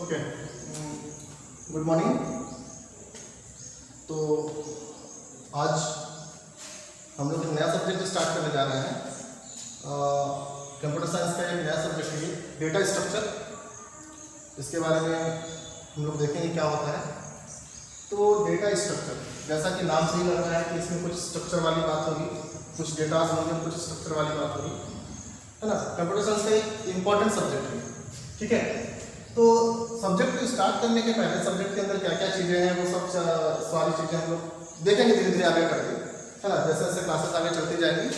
Okay, good morning. तो आज हम लोग एक नया सब्जेक्ट स्टार्ट करने जा रहे हैं। कंप्यूटर साइंस का एक नया सब्जेक्ट है डेटा स्ट्रक्चर। इसके बारे में हम लोग देखेंगे क्या होता है। तो डेटा स्ट्रक्चर, जैसा कि नाम से ही लग रहा है कि इसमें कुछ स्ट्रक्चर वाली बात होगी, कुछ डेटाज होंगे, कुछ स्ट्रक्चर वाली बात होगी, है ना। कंप्यूटर साइंस का एक इम्पॉर्टेंट सब्जेक्ट है, ठीक है। तो सब्जेक्ट को स्टार्ट करने के पहले सब्जेक्ट के अंदर क्या क्या चीज़ें हैं वो सब सारी चीज़ें हम लोग देखेंगे धीरे धीरे आगे करके, है ना। जैसे जैसे क्लासेस आगे चलती जाएंगी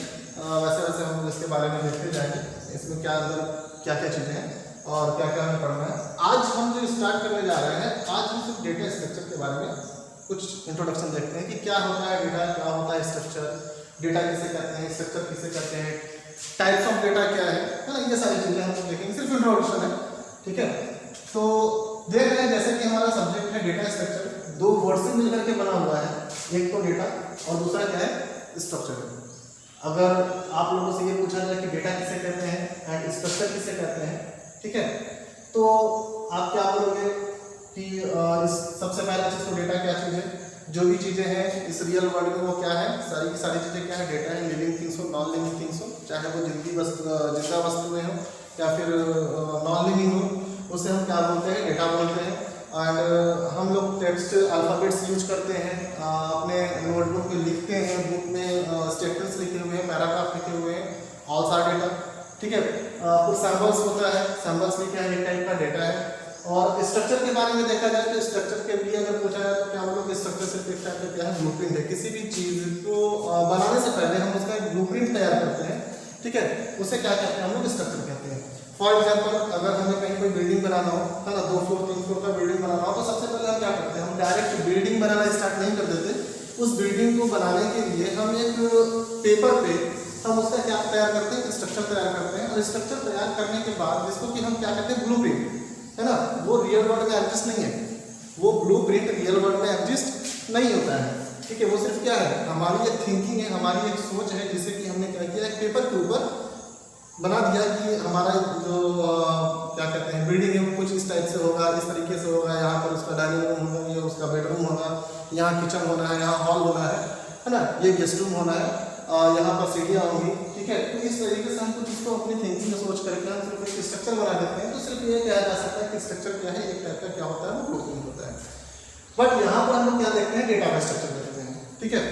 वैसे वैसे हम इसके बारे में देखते जाएंगे, इसमें क्या अंदर क्या क्या चीज़ें हैं और क्या क्या हमें पढ़ना है। आज हम जो स्टार्ट करने जा रहे हैं, आज हम सिर्फ डेटा स्ट्रक्चर के बारे में कुछ इंट्रोडक्शन देखते हैं कि क्या होता है डेटा, क्या होता है स्ट्रक्चर, डेटा किसे कहते हैं, स्ट्रक्चर किसे कहते हैं, टाइप्स ऑफ डेटा क्या है ना। ये सारी चीज़ें हम लोग देखेंगे, सिर्फ इंट्रोडक्शन है, ठीक है। तो देख रहे हैं जैसे कि हमारा सब्जेक्ट है डेटा स्ट्रक्चर, दो वर्ड से मिलकर के बना हुआ है, एक तो डेटा और दूसरा क्या है स्ट्रक्चर। अगर आप लोगों से ये पूछा जाए कि डेटा किसे कहते हैं एंड स्ट्रक्चर किसे कहते हैं, ठीक है, तो आप क्या बोलोगे कि इस सबसे पहला चीज़ तो डेटा क्या चीज़ है। जो भी चीज़ें हैं इस रियल वर्ल्ड में वो क्या है, सारी की सारी चीज़ें क्या है, डेटा है। लिविंग थिंग्स हो, नॉन लिविंग थिंग्स हो, चाहे वो जिंदा वस्तुएं हो या फिर नॉन लिविंग हो, उसे हम क्या बोलते हैं, डेटा बोलते हैं। एंड हम लोग टेक्स्ट अल्फ़ाबेट्स यूज करते हैं, अपने नोटबुक में लिखते हैं, बुक में स्टेटमेंट्स लिखे हुए हैं, पैराग्राफ लिखे हुए हैं, ऑल आर डेटा, ठीक है। कुछ सैम्पल्स होता है, सैम्पल्स भी क्या है, एक टाइप का डेटा है। और स्ट्रक्चर के बारे में देखा जाए तो स्ट्रक्चर के लिए अगर पूछा जाए तो क्या हम लोग स्ट्रक्चर सिर्फ एक टाइप का क्या है, ब्लूप्रिंट है। किसी भी चीज़ को बनाने से पहले हम उसका एक ब्लूप्रिंट तैयार करते हैं, ठीक है, उसे क्या कहते हैं, हम लोग स्ट्रक्चर कहते हैं। फॉर एग्जाम्पल अगर हमें कहीं कोई बिल्डिंग बनाना हो, है ना, 2 फ्लोर 3 फ्लोर का बिल्डिंग बनाना हो, तो सबसे पहले हम क्या करते हैं, हम डायरेक्ट बिल्डिंग बनाना स्टार्ट नहीं कर देते। उस बिल्डिंग को बनाने के लिए हम एक पेपर पे हम उसका क्या तैयार करते हैं, स्ट्रक्चर तैयार करते हैं। और स्ट्रक्चर तैयार करने के बाद जिसको कि हम क्या कहते हैं, ब्लूप्रिंट, है ना, वो रियल वर्ल्ड में एग्जिस्ट नहीं है। वो ब्लूप्रिंट रियल वर्ल्ड में एग्जिस्ट नहीं होता है, ठीक है। वो सिर्फ क्या है, हमारी एक थिंकिंग है, हमारी एक सोच है, जिसे कि हमने क्या किया, एक पेपर के ऊपर बना दिया कि हमारा जो क्या कहते हैं बिल्डिंग है वो कुछ इस टाइप से होगा, इस तरीके से होगा, यहाँ पर उसका डाइनिंग रूम होगा, ये उसका बेडरूम होगा, यहाँ किचन होना है, यहाँ हॉल होना है ना, ये गेस्ट रूम होना है, यहाँ पर सीढ़ियाँ होंगी, ठीक है। तो इस तरीके से हम कुछ इसको अपनी थिंकिंग में सोच करके हम सिर्फ एक स्ट्रक्चर बना देते हैं। तो सिर्फ ये कहा जा सकता है कि स्ट्रक्चर क्या है, एक टाइप का क्या होता है, वो ब्लूप्रिंट होता है। बट यहाँ पर हम लोग क्या देखते हैं, डेटा का स्ट्रक्चर देखते हैं, ठीक है।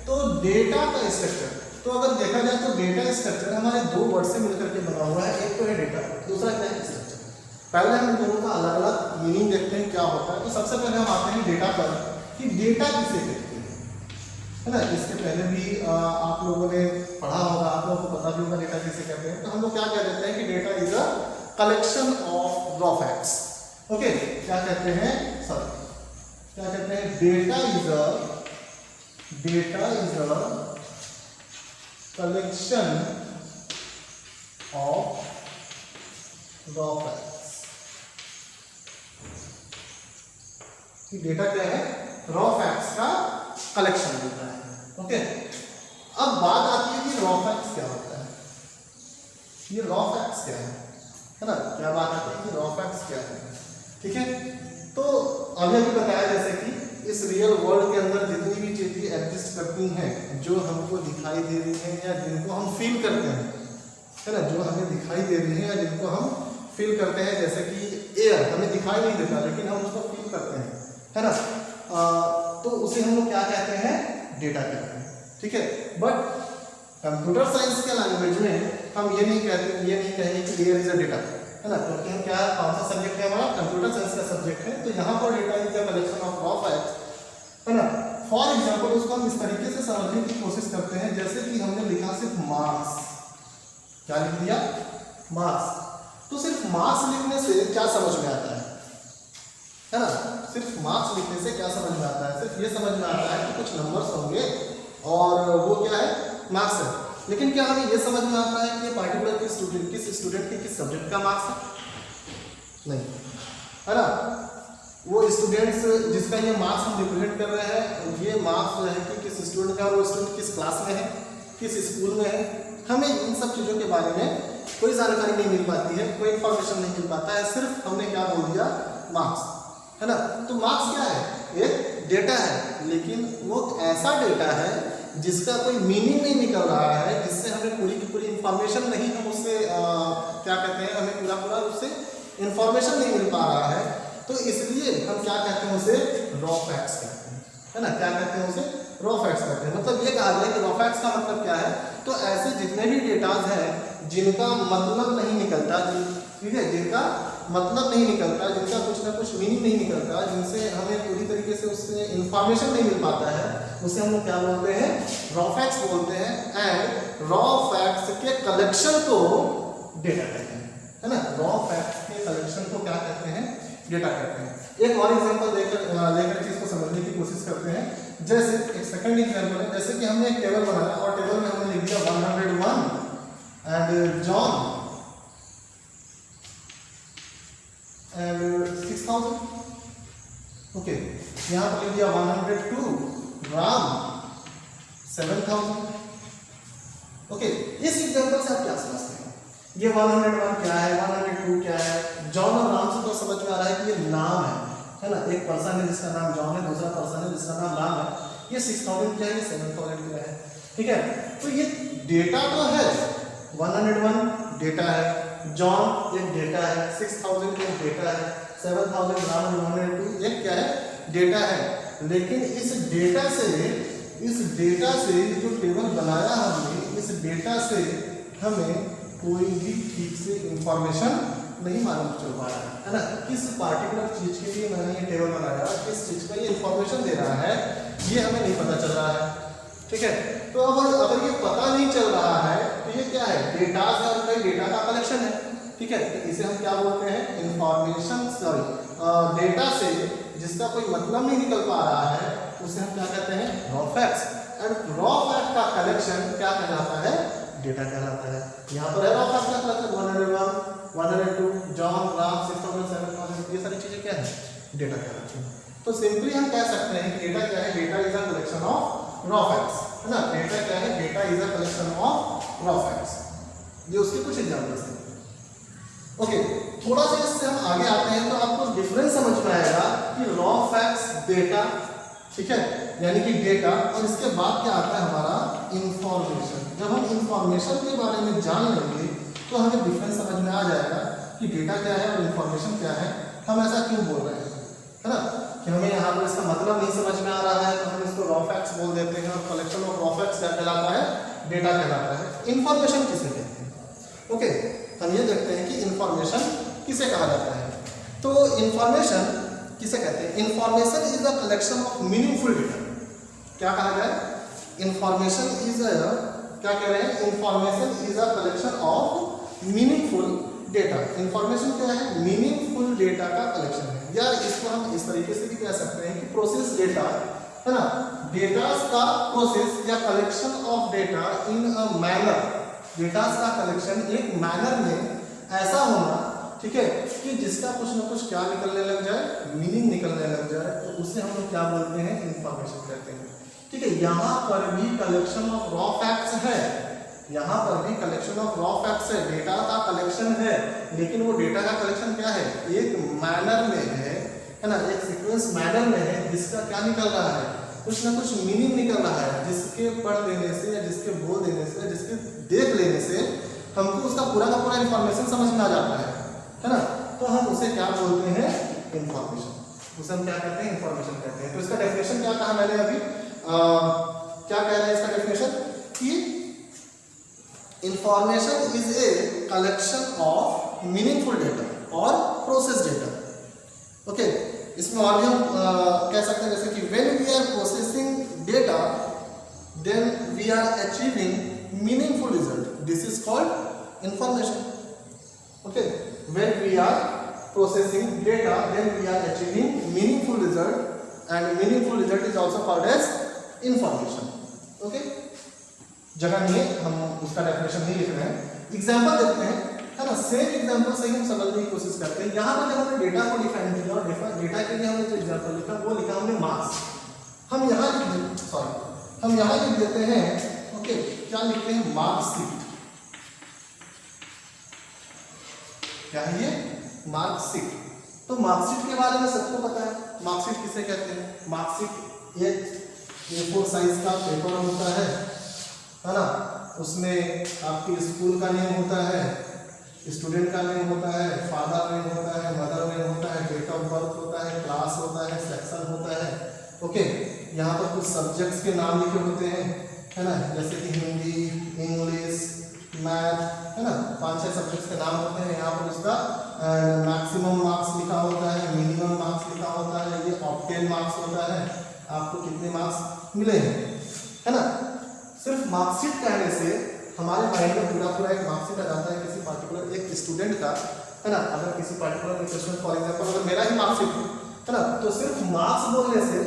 तो डेटा का स्ट्रक्चर, तो अगर देखा जाए तो डेटा स्ट्रक्चर हमारे 2 वर्ड से मिलकर के बना हुआ है, एक तो है डेटा, दूसरा क्या है स्ट्रक्चर। पहले हम दोनों का अलग अलग मीनिंग देखते हैं क्या होता है। तो सबसे पहले हम आते हैं डेटा पर कि डेटा किसे कहते हैं, है ना। इसके पहले भी आप लोगों ने पढ़ा होगा, आप लोगों को पता भी होगा डेटा किसे कहते हैं। तो हम लोग क्या कह देते हैं कि data is a collection of raw facts. Okay, क्या कहते हैं, सॉरी क्या कहते हैं, data is a collection of raw facts. Data क्या है, रॉ फैक्ट्स का कलेक्शन होता है, ओके। अब बात आती है कि रॉ फैक्ट्स क्या होता है, ये रॉ फैक्ट्स क्या है ना, क्या बात आती है कि रॉ फैक्ट्स क्या है, ठीक है। तो अभी बताया जैसे कि इस रियल वर्ल्ड के अंदर जितनी भी चीजें एग्जिस्ट करती हैं, जो हमको दिखाई दे रही हैं या जिनको हम फील करते हैं, है ना, जो हमें दिखाई दे रही हैं या जिनको हम फील करते हैं, जैसे कि एयर हमें दिखाई नहीं देता लेकिन हम उसको फील करते हैं, है ना, तो उसे हम लोग क्या कहते हैं, डेटा कहते हैं, ठीक है। बट कंप्यूटर साइंस के लैंग्वेज में हम ये नहीं कहेंगे कि एयर इज अ डेटा, है ना, क्योंकि हम क्या, कौन सा सब्जेक्ट है हमारा, कंप्यूटर साइंस का सब्जेक्ट है। तो यहाँ पर data is a collection of raw facts, है ना। फॉर एग्जांपल उसको हम इस तरीके से समझने की कोशिश करते हैं, जैसे कि हमने लिखा सिर्फ मार्क्स, क्या लिख दिया, मार्क्स। तो सिर्फ मार्क्स लिखने से क्या समझ में आता है ना, सिर्फ मार्क्स लिखने से क्या समझ में आता है, सिर्फ ये समझ में आता है कि कुछ नंबर्स होंगे और वो क्या है, मार्क्स है। लेकिन क्या हमें ये समझ में आता है कि ये पार्टिकुलर किस स्टूडेंट के किस सब्जेक्ट का मार्क्स है, नहीं, है ना। वो स्टूडेंट्स जिसका ये मार्क्स हम रिप्रेजेंट कर रहे हैं, ये मार्क्स जो है कि किस स्टूडेंट का, वो स्टूडेंट किस क्लास में है, किस स्कूल में है, हमें इन सब चीज़ों के बारे में कोई जानकारी नहीं मिल पाती है, कोई इन्फॉर्मेशन नहीं मिल पाता है। सिर्फ हमने क्या बोल दिया, मार्क्स, है ना। तो मार्क्स क्या है, एक डेटा है, लेकिन वो ऐसा डेटा है जिसका कोई मीनिंग नहीं निकल रहा है, जिससे हमें पूरी की पूरी इंफॉर्मेशन नहीं, हम उससे क्या कहते हैं, हमें पूरा उससे इंफॉर्मेशन नहीं मिल पा रहा है। तो इसलिए हम क्या कहते हैं, उसे रॉ फैक्ट्स कहते हैं, है ना। क्या कहते हैं उसे, रॉ फैक्ट्स कहते हैं। मतलब ये कहा जाए कि रॉ फैक्ट्स का मतलब क्या है, तो ऐसे जितने भी डेटाज हैं जिनका मतलब नहीं निकलता, ठीक है, जिनका मतलब नहीं निकलता, जिनका कुछ ना कुछ मीनिंग नहीं निकलता, जिनसे हमें पूरी तरीके से उससे इंफॉर्मेशन नहीं मिल पाता है, उसे हम लोग क्या बोलते हैं, रॉ फैक्ट्स बोलते हैं। एंड रॉ फैक्ट्स के कलेक्शन को डेटा कहते हैं, है ना। रॉ फैक्ट्स के कलेक्शन को क्या कहते हैं, डेटा कहते हैं। एक और एग्जांपल लेकर चीज को समझने की कोशिश करते हैं। जैसे एक सेकंड एग्जांपल है, जैसे कि हमने एक टेबल बनाया और टेबल में हमने लिख दिया 101 एंड जॉन एंड 6000, ओके। यहाँ पर लिख दिया 102 राम 7000, ओके। इस एग्जांपल से आप क्या समझते हैं, ये 101 क्या है, 102 क्या है। जॉन और राम से तो समझ में आ रहा है कि ये नाम है ना। एक पर्सन है जिसका नाम जॉन है, दूसरा पर्सन है जिसका नाम राम है। ये 6000 क्या है, ये 7000 क्या है, ठीक है। तो ये डेटा तो है, 101 डेटा है, जॉन एक डेटा है, 6000 एक डेटा है, 7000 राम 102 एक क्या है, डेटा है। लेकिन इस डेटा से जो टेबल बनाया हमने, इस डेटा से हमें कोई भी ठीक से इंफॉर्मेशन नहीं मालूम चल पा रहा है ना। किस पार्टिकुलर चीज के लिए मैंने ये टेबल बनाया, किस चीज का ये इंफॉर्मेशन दे रहा है, ये हमें नहीं पता चल रहा है, ठीक है। तो अब अगर ये पता नहीं चल रहा है तो ये क्या है, डेटा है, और कई डेटा का कलेक्शन है, ठीक है। तो इसे हम क्या बोलते हैं, इंफॉर्मेशन, सॉरी डेटा से जिसका कोई मतलब नहीं निकल पा रहा है, उसे हम क्या कहते हैं, raw facts. And raw fact का कलेक्शन क्या कहलाता है, डेटा कहलाता है। यहाँ पर है रॉ फैक्ट का कलेक्शन 101 102 जॉन राम 6000 7000, ये सारी चीजें क्या है, डेटा कहलाती हैं। तो सिंपली हम कह सकते हैं कि डेटा क्या है, data is a collection of raw facts, है ना। डेटा क्या है, data is a collection of raw facts. ये उसके कुछ एग्जांपल्स हैं, ओके। थोड़ा सा इससे हम आगे आते हैं तो आपको डिफरेंस समझ में आएगा कि रॉ फैक्ट्स, डेटा, ठीक है, यानी कि डेटा, और इसके बाद क्या आता है हमारा इंफॉर्मेशन। जब हम इंफॉर्मेशन के बारे में जान लेंगे तो हमें डिफरेंस समझ में आ जाएगा कि डेटा क्या है और इंफॉर्मेशन क्या है, हम ऐसा क्यों बोल रहे हैं, है ना। कि हमें यहाँ पर इसका मतलब नहीं समझ में आ रहा है तो हम इसको रॉ फैक्ट्स बोल देते हैं, और कलेक्शन ऑफ रॉ फैक्ट्स क्या कहलाता है, डेटा कहलाता है। इंफॉर्मेशन किसे कहते हैं, ओके। हम ये देखते हैं कि इंफॉर्मेशन किसे कहा जाता है। तो इंफॉर्मेशन किसे कहते हैं, information is a collection of meaningful data. क्या कहा जाए, इंफॉर्मेशन इज अ, क्या कह रहे हैं, information is a collection of meaningful data. Information क्या है, मीनिंगफुल डेटा का कलेक्शन है, या इसको हम इस तरीके से भी कह सकते हैं कि प्रोसेस डेटा, है ना। डेटा का प्रोसेस या collection of data in a manner, data का कलेक्शन एक मैनर में ऐसा होना, ठीक है, कि जिसका कुछ ना कुछ क्या निकलने लग जाए, मीनिंग निकलने लग जाए, तो उसे हम लोग क्या बोलते हैं, इंफॉर्मेशन कहते हैं, ठीक है। यहाँ पर भी कलेक्शन ऑफ रॉ फैक्ट्स है, यहाँ पर भी कलेक्शन ऑफ रॉ फैक्ट्स है, डेटा का कलेक्शन है, लेकिन वो डेटा का कलेक्शन क्या है, एक मैनर में है ना, एक सीक्वेंस मैनर में है, जिसका क्या निकल रहा है, कुछ ना कुछ मीनिंग निकल रहा है, जिसके पढ़ लेने से या जिसके बोल देने से या जिसके देख लेने से हमको उसका पूरा का पूरा इंफॉर्मेशन समझ में आ जाता है ना। तो हम उसे क्या बोलते हैं, इंफॉर्मेशन, उसे हम क्या कहते हैं, इंफॉर्मेशन कहते हैं। तो इसका डेफिनेशन क्या कहा मैंने अभी, क्या कह रहा है इसका डेफिनेशन, कि information is a collection of meaningful data और प्रोसेस डेटा, ओके। इसमें और भी हम कह सकते हैं जैसे कि when we are processing data then we are achieving meaningful result, this is called information, okay. When we are processing data then we are achieving meaningful result, and meaningful result is also called as information, okay. जगह नहीं है, हम उसका definition नहीं लिख रहे हैं, example देखते हैं, है ना। सेम एग्जांपल से ही हम समझने की कोशिश करते हैं। यहाँ पर जब हमने डेटा को डिफाइन किया और डेटा के लिए हमने जो एग्जांपल लिखा वो लिखा हमने मार्क्स। हम यहाँ लिख देते हैं, ओके, क्या लिखते हैं, मार्कशीट। क्या है ये, मार्कशीट, तो मार्कशीट के बारे में सबको पता है, मार्कशीट किसे कहते हैं। मार्कशीट एक A4 साइज का पेपर होता है ना, उसमें आपके स्कूल का नेम होता है, स्टूडेंट का नेम होता है, फादर नेम होता है, मदर नेम होता है, डेट ऑफ बर्थ होता है, क्लास होता है, सेक्शन होता है। ओके, यहाँ पर कुछ सब्जेक्ट्स के नाम लिखे होते हैं, है ना, जैसे कि हिंदी, इंग्लिश, मैथ, है ना, 5-6 सब्जेक्ट्स के नाम होते हैं। यहाँ पर उसका मैक्सिमम मार्क्स लिखा होता है, मिनिमम मार्क्स लिखा होता है, ये ऑब्टेन मार्क्स होता है, आपको कितने मार्क्स मिले हैं, है ना। सिर्फ मार्कशीट कहने से हमारे माइंड में पूरा एक मार्कशीट आ जाता है किसी पार्टिकुलर एक स्टूडेंट का, है ना। अगर किसी पार्टिकुलर क्वेश्चन फॉर एग्जांपल अगर मेरा ही मार्कशीट है ना, तो सिर्फ मार्क्स बोलने से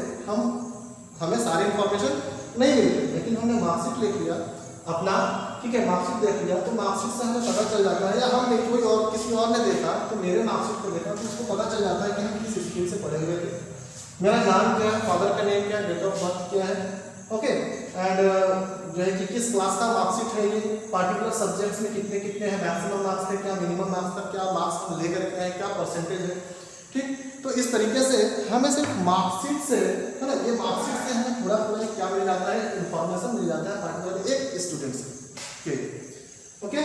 हमें सारी इंफॉर्मेशन नहीं मिलती, लेकिन हमने मार्कशीट लिख लिया अपना, ठीक है, मार्कशीट देख लिया तो मार्कशीट से हमें पता चल जाता है, या हमने कोई और किसी और ने देखा तो मेरे मार्कशीट को देखा तो उसको पता चल जाता है कि हम किस स्कूल से पढ़े हुए थे, मेरा नाम क्या है, फादर का नेम क्या है, डेट ऑफ बर्थ क्या है। ओके, एंड जो है कि किस क्लास का मार्कशीट है, ये पार्टिकुलर सब्जेक्ट्स में कितने कितने हैं, मैक्सिमम मार्क्स थे क्या, मिनिमम मार्क्स तक क्या मार्क्स हम लेकर के हैं, क्या परसेंटेज है, ठीक। तो इस तरीके से हमें सिर्फ मार्कशीट से, है ना, ये मार्कशीट से हमें पूरा क्या मिल जाता है, इंफॉर्मेशन मिल जाता है पार्टिकुलर एक स्टूडेंट से। ओके,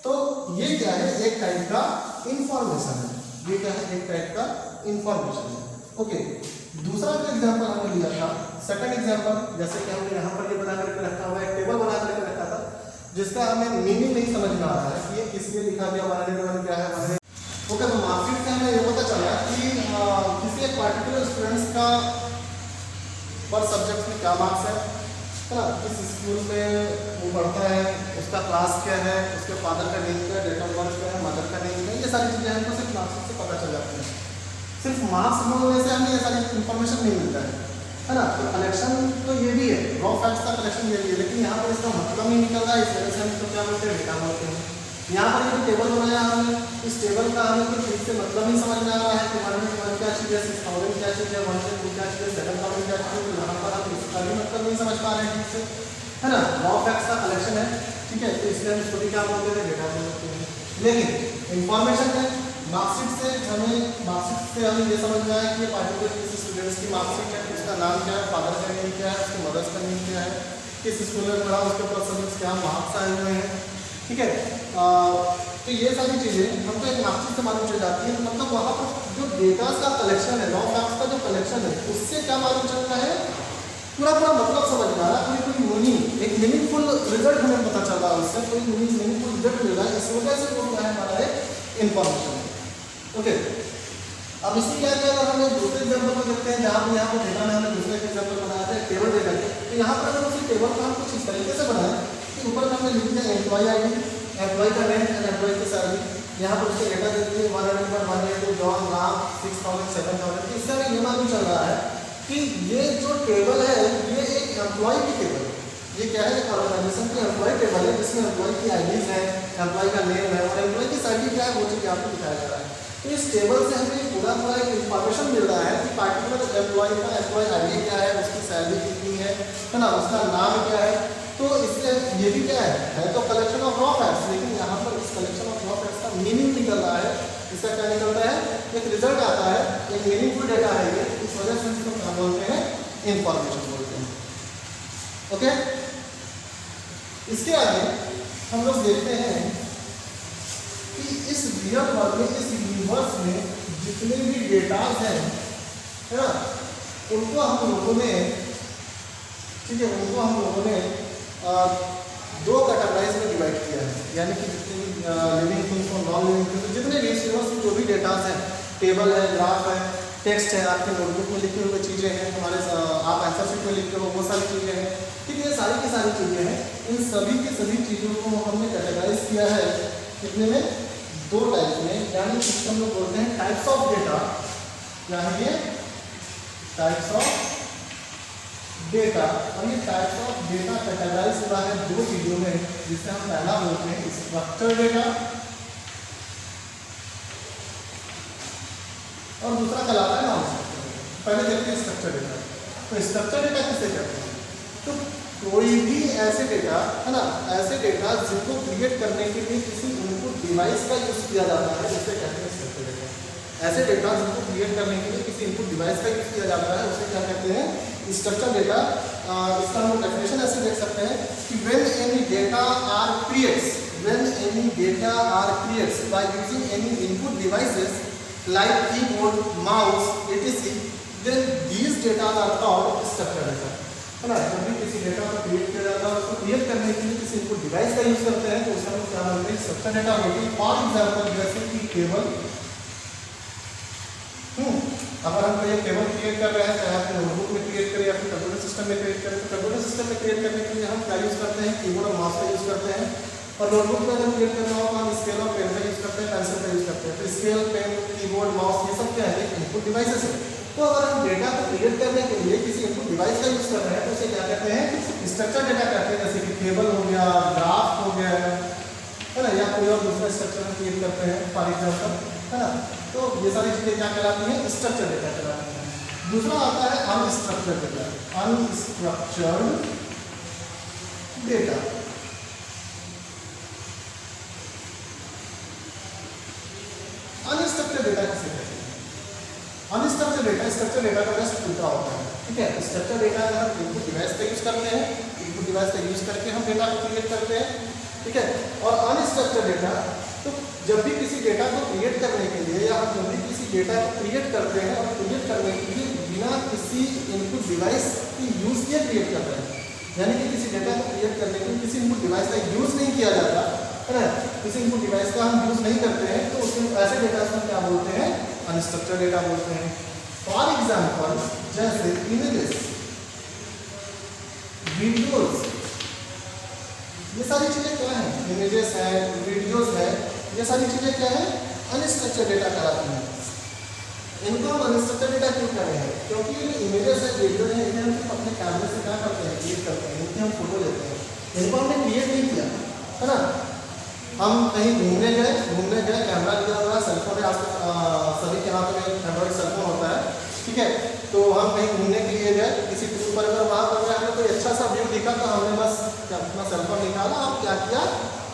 तो ये क्या है, एक टाइप का इंफॉर्मेशन है, ये क्या है, एक टाइप का इंफॉर्मेशन है। ओके, दूसरा जो एग्जांपल हमने लिया था, सेकंड एग्जांपल, जैसे कि हमने यहाँ पर ये बना करके रखा हुआ है, एक टेबल बना करके रखा था जिसका हमें मीनिंग नहीं समझ में आ रहा है कि ये किस लिए लिखा गया, 101 क्या है। ओके, तो मार्कशीट से हमें ये पता चला कि किसी एक पार्टिकुलर स्टूडेंट्स का पर सब्जेक्ट में क्या मार्क्स है ना, किस स्कूल में वो पढ़ता है, उसका क्लास क्या है, उसके फादर का नेम क्या है, डेट ऑफ बर्थ क्या है, मदर का नेम क्या है, ये सारी चीज़ें हमको सिर्फ मार्कशीट से पता चल जाती हैं। सिर्फ मार्क्स बोलने से हमें ये सारी इन्फॉर्मेशन नहीं मिलता है ना। तो कलेक्शन तो ये भी है, रॉ फैक्ट्स का कलेक्शन ये भी है, लेकिन यहाँ पर इसका मतलब नहीं निकल रहा है, इस वजह से हम इसको क्या बोलते हैं, डेटा बोलते हैं। यहाँ पर ये टेबल बनाया हमने, इस टेबल का हमें कोई ठीक से मतलब नहीं समझ में आ रहा है कि 101 क्या चीज़ है, 6000 क्या चीज़ है, 102 क्या चीज़ है, 7000 क्या चीज़ है, यहाँ पर हम इसका भी मतलब नहीं समझ पा रहे हैं ठीक से, है ना। रॉ फैक्ट्स का कलेक्शन है, ठीक है, तो इसलिए हम इसको भी क्या बोलते हैं, डेटा बोलते हैं। लेकिन इंफॉर्मेशन है, मार्कशीट से हमें ये समझ में आया कि ये पार्टिकुलर किसी स्टूडेंट्स की मार्कशीट है, उसका नाम क्या है, फादर का नेम क्या है, उसके मदर्स का नेम क्या है, किस स्कूल में पढ़ा, उसके परसेंटेज क्या मार्क्स आए हुए हैं, ठीक है। तो ये सारी चीज़ें हमको एक मार्कशीट से मालूम चल जाती है। मतलब वहाँ पर जो डेटा का कलेक्शन है, रॉ फैक्ट्स का जो कलेक्शन है, उससे क्या मालूम चलता है, पूरा मतलब समझ में आ रहा है, कोई मीनिंग, एक मीनिंगफुल रिजल्ट हमें पता चल रहा है, उससे कोई मीनिंगफुल रिजल्ट मिल रहा है, इस वजह से वो क्या है, हमारा एक इन्फॉर्मेशन है। ओके, अब इसी क्या किया, अगर हम दूसरे एग्जाम्पल को देखते हैं, जहाँ पर यहाँ पर डेटा में हमने दूसरे एग्जाम्पल बनाया था, टेबल दे करके, तो यहाँ पर अगर उसी टेबल को हम कुछ इस तरीके से बनाए कि ऊपर हमने लिख दिया एम्प्लॉय आई डी, एम्प्लॉय का नेम एंड एम्प्लॉय की सैलरी, यहाँ पर उसके डेटा देती है 101 जॉन राम 6000 7000। इससे हमें ये मालूम चल रहा है कि ये जो टेबल है ये एक एम्प्लॉय की टेबल है, ये क्या है, एक ऑर्गेनाइजेशन की एम्प्लॉय टेबल है, जिसमें एम्प्लॉय की आईडीज है, एम्प्लॉय का नेम है और एम्प्लॉय की सैलरी क्या है वो चीज़ आपको दिखाया जा रहा है। तो इस टेबल से हमें पूरा एक इंफॉर्मेशन मिल रहा है कि पार्टिकुलर एम्प्लॉय का एम्प्लॉय आईडी क्या है, उसकी सैलरी कितनी है ना, उसका नाम क्या है। तो इससे ये भी क्या है तो कलेक्शन ऑफ रॉ फैक्ट्स, लेकिन यहाँ पर इस कलेक्शन ऑफ रॉ फैक्ट्स का मीनिंग निकल रहा है, इसका क्या निकलता है, एक रिजल्ट आता है, एक मीनिंगफुल डेटा है ये, इस वजह से इसको क्या बोलते हैं, इंफॉर्मेशन बोलते हैं। ओके, इसके आगे हम लोग देखते हैं कि इस रियल वर्ल्ड में, इस यूनिवर्स में जितने भी डेटाज हैं, है ना, उनको हम लोगों ने, ठीक है, उनको हम लोगों ने दो कैटेगराइज में डिवाइड किया है, यानी कि जितने भी लिविंग थिंग्स और नॉन लिविंग थिंग्स, जितने भी इस यूनिवर्स में जो भी डेटाज हैं, टेबल है, ग्राफ है, टेक्स्ट है, आपके नोटबुक में लिखी हुई चीज़ें हैं, हमारे आप आंसर शीट में लिखते हो वो सारी चीज़ें हैं, ठीक है, ये सारी की सारी चीज़ें हैं। इन सभी की सभी चीज़ों को हमने कैटेगराइज किया है कितने में, दो टाइप में, यानी जिसको हम लोग बोलते हैं टाइप्स ऑफ डेटा, यानी ये टाइप्स ऑफ डेटा, और ये टाइप्स ऑफ डेटा कैटेगराइज हुआ है दो चीज़ों में, जिसे हम पहला बोलते हैं स्ट्रक्चर डेटा और दूसरा कहलाता है नॉन स्ट्रक्चर डेटा। पहले देखते हैं स्ट्रक्चर डेटा। तो स्ट्रक्चर डेटा किसे कहते हैं, तो कोई भी ऐसे डेटा, है ना, ऐसे डेटा जिनको क्रिएट करने के लिए किसी इनपुट डिवाइस का यूज किया जाता है, जिसे कहते हैं स्ट्रक्चर डेटा। ऐसे डेटा जिनको क्रिएट करने के लिए किसी इनपुट डिवाइस का यूज किया जाता है उसे क्या कहते हैं, स्ट्रक्चर डेटा। इसका हम डेफिनेशन ऐसे देख सकते हैं कि when any data are creates by using any input devices like keyboard, mouse, etc, then these data are called structure data, है ना। जब भी किसी डेटा को क्रिएट किया जाता है उसको क्रिएट करने के लिए किसी इनपुट डिवाइस का यूज करते हैं तो उसे हम क्या बोलते हैं, स्ट्रक्चर डेटा होगी। फॉर एग्जांपल जैसे कि टेबल, अगर हम कोई टेबल क्रिएट कर रहे हैं चाहे अपने नोटबुक में क्रिएट करें या फिर कंप्यूटर सिस्टम में क्रिएट करें, तो कंप्यूटर सिस्टम में क्रिएट करने के लिए हम क्या यूज करते हैं, कीबोर्ड और माउस का यूज करते हैं। और नोटबुक में अगर क्रिएट करना हो तो हम स्केल और पेन का यूज करते हैं, पेंसिल का यूज करते हैं। तो स्केल, पेन, कीबोर्ड, माउस ये सब क्या है, इनपुट डिवाइसेस है। तो अगर हम डेटा को क्रिएट करने के लिए किसी इनपुट डिवाइस का यूज कर रहे हैं तो उसे क्या कहते हैं, स्ट्रक्चर डेटा कहते हैं। जैसे कि टेबल हो गया, ग्राफ हो गया, है ना, या कोई और दूसरा स्ट्रक्चर हम क्रिएट करते हैं फॉर एग्जाम्पल, है ना। तो ये सारी चीजें क्या कहलाती हैं, स्ट्रक्चर डेटा कहलाती हैं। दूसरा आता है unstructured data. Unstructured data, unstructured data किसे कहते हैं, अनस्ट्रक्चर्ड डेटा स्ट्रक्चर डेटा का जस्ट उल्टा होता है, ठीक है। स्ट्रक्चर डेटा अगर हम इनपुट डिवाइस का यूज करते हैं, इनपुट डिवाइस का यूज करके हम डेटा को क्रिएट करते हैं, ठीक है। और अनस्ट्रक्चर्ड डेटा, तो जब भी किसी डेटा को क्रिएट करने के लिए या हम जब भी किसी डेटा को क्रिएट करते हैं और क्रिएट करने के लिए बिना किसी इनपुट डिवाइस की यूज किए क्रिएट कर रहे हैं, यानी कि किसी डेटा को क्रिएट करने के लिए किसी इनपुट डिवाइस का यूज नहीं किया जाता, है ना, किसी इनपुट डिवाइस का हम यूज नहीं करते हैं, तो उसमें ऐसे डेटा को क्या बोलते हैं, अनस्ट्रक्चर्ड डेटा बोलते हैं। फॉर एग्जाम्पल जैसे इमेजेस, वीडियोस, ये सारी चीजें क्या है, इमेजेस है, वीडियोस है, ये सारी चीजें क्या है, अनस्ट्रक्चर्ड डेटा कहलाती हैं। इनको हम अनस्ट्रक्चर्ड डेटा क्यों कह रहे हैं, क्योंकि ये इमेजेस है, वीडियो है, इन्हें हम अपने कैमरे से क्या करते हैं, क्रिएट करते हैं, इनकी हम फोटो लेते हैं, इनको हमने क्रिएट नहीं किया, है ना। हम कहीं घूमने गए, कैमरा लिया हुआ है, सेलफोन है, आज सभी के हाथ में एंड्रॉइड सेलफोन होता है, ठीक है। तो हम कहीं घूमने के लिए गए किसी टूर पर, अगर वहाँ पर हमें कोई अच्छा सा व्यू दिखा तो हमने बस अपना सेलफोन निकाला और क्या किया,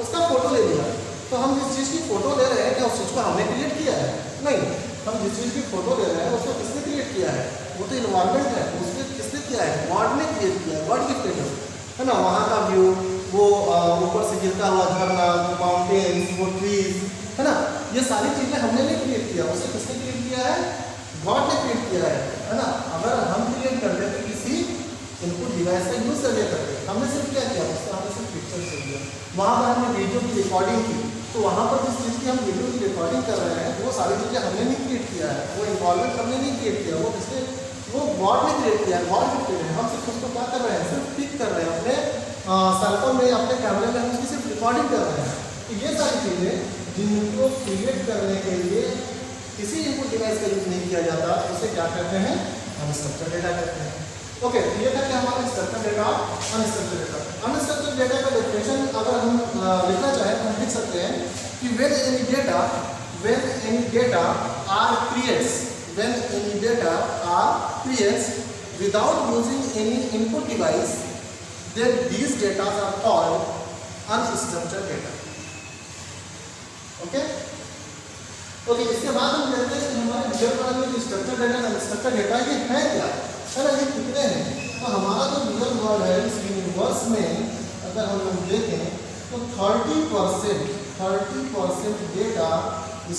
उसका फोटो ले लिया। तो हम जिस चीज़ की फोटो ले रहे हैं क्या उस चीज़ को हमने क्रिएट किया है, नहीं। हम जिस चीज़ की फोटो ले रहे हैं उसको किसने क्रिएट किया है, वो तो इन्वायरमेंट है, उसमें किसने किया है, गॉड ने क्रिएट किया है, गॉड गिफ्टेड है ना। वहाँ का व्यू, वो ऊपर से गिरता हुआ झरना, माउंटेन्स, वो ट्रीज, है ना, ये सारी चीज़ें हमने नहीं क्रिएट किया, उसे किसने क्रिएट किया है, गॉड ने क्रिएट किया है ना। अगर हम क्रिएट करते तो किसी इनपुट डिवाइस का यूज करके करते, हमने सिर्फ क्या किया, उसका हमने सिर्फ पिक्चर से लिया। वहाँ पर हमने वीडियो की रिकॉर्डिंग की, तो वहाँ पर जिस चीज़ की हम वीडियो की रिकॉर्डिंग कर रहे हैं वो सारी चीज़ें हमने नहीं क्रिएट किया है, वो इन्वॉल्वमेंट हमने नहीं क्रिएट किया, वो किसने, वो गॉड ने क्रिएट किया है, गॉड गिफ्टेड है। हम सिर्फ उसको क्या कर रहे हैं, सिर्फ पिक कर रहे हैं अपने सेलफोन में, अपने कैमरे में हम उसकी सिर्फ रिकॉर्डिंग कर रहे हैं। तो ये सारी चीज़ें जिनको क्रिएट करने के लिए किसी इनपुट डिवाइस का यूज नहीं किया जाता उसे क्या कहते हैं, अनस्ट्रक्चर्ड डेटा कहते हैं। ओके, तो ये था कि हमारा structured data, unstructured data. Unstructured data का डेफिनेशन अगर हम लिखना चाहें तो हम लिख सकते हैं कि when any data are creates without using any input device, then these data are called unstructured data. Okay, इसके बाद हम कहते हैं कि हमारे रियल वर्ल्ड में स्ट्रक्चर्ड डेटा और अनस्ट्रक्चर्ड डेटा ये है क्या, है ना, ये कितने हैं। तो हमारा जो रियल वर्ल्ड है इस यूनिवर्स में अगर हम लोग देखें तो 30% डेटा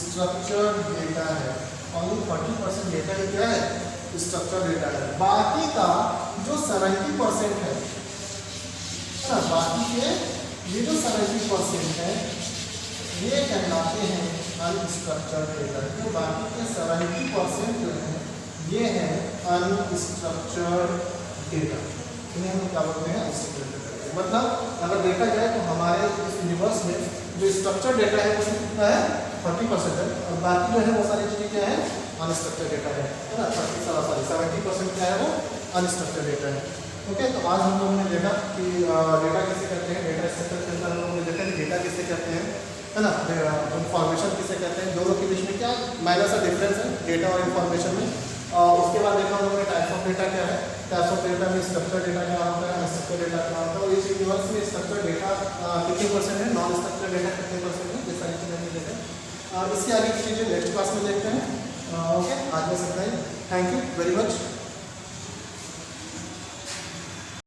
स्ट्रक्चर्ड डेटा है, ओनली 30% डेटा ही क्या है, स्ट्रक्चर्ड डेटा है। बाकी का जो 70% है ना, बाकी के ये जो 70% है ये कहलाते हैं अनस्ट्रक्चर्ड डेटा। तो बाकी के 70% जो है ये है अनस्ट्रक्चर्ड डेटा, इन्हें हम क्या बोलते हैं, अनस्ट्रक्चर्ड डेटा। मतलब अगर देखा जाए तो हमारे इस यूनिवर्स में जो स्ट्रक्चर्ड डेटा है वो कितना है, 30% है, और बाकी जो है वो सारी चीज़ें क्या है, अनस्ट्रक्चर्ड डेटा है ना। 70% क्या है, वो अनस्ट्रक्चर्ड डेटा है। ओके, तो आज हम लोगों ने देखा कि डेटा किसे कहते हैं, डेटा स्ट्रक्चर के अंदर हम लोगों ने देखा कि डेटा किसे कहते हैं, है ना, इंफॉर्मेशन किसे कहते हैं, दोनों के बीच में क्या माइनर सा डिफरेंस है डेटा और इंफॉर्मेशन में। उसके बाद देखा हम लोगों ने टाइप्स ऑफ डेटा क्या है, टाइप्स ऑफ डेटा में स्ट्रक्चर्ड डेटा क्या होता है, अनस्ट्रक्चर्ड डेटा क्या होता है, और इस यूनिवर्स में स्ट्रक्चर्ड डेटा कितने % है, नॉन स्ट्रक्चर्ड डेटा कितने % है, ये सारी चीज़ें हम देखें। इसके आगे की चीज़ें नेक्स्ट क्लास में देखते हैं। Thank you very much.